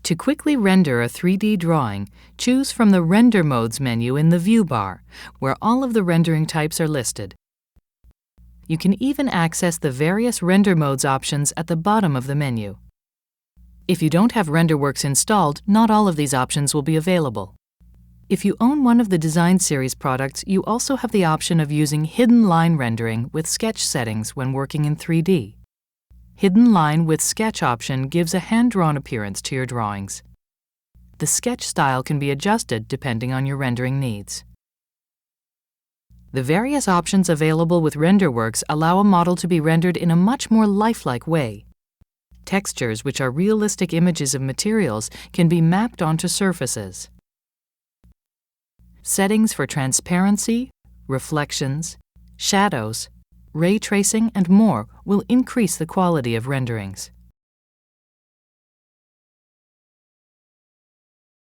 To quickly render a 3D drawing, choose from the Render Modes menu in the View bar, where all of the rendering types are listed. You can even access the various Render Modes options at the bottom of the menu. If you don't have Renderworks installed, not all of these options will be available. If you own one of the Design Series products, you also have the option of using Hidden Line Rendering with Sketch settings when working in 3D. Hidden Line with Sketch option gives a hand-drawn appearance to your drawings. The sketch style can be adjusted depending on your rendering needs. The various options available with Renderworks allow a model to be rendered in a much more lifelike way. Textures, which are realistic images of materials, can be mapped onto surfaces. Settings for transparency, reflections, shadows, ray tracing, and more will increase the quality of renderings.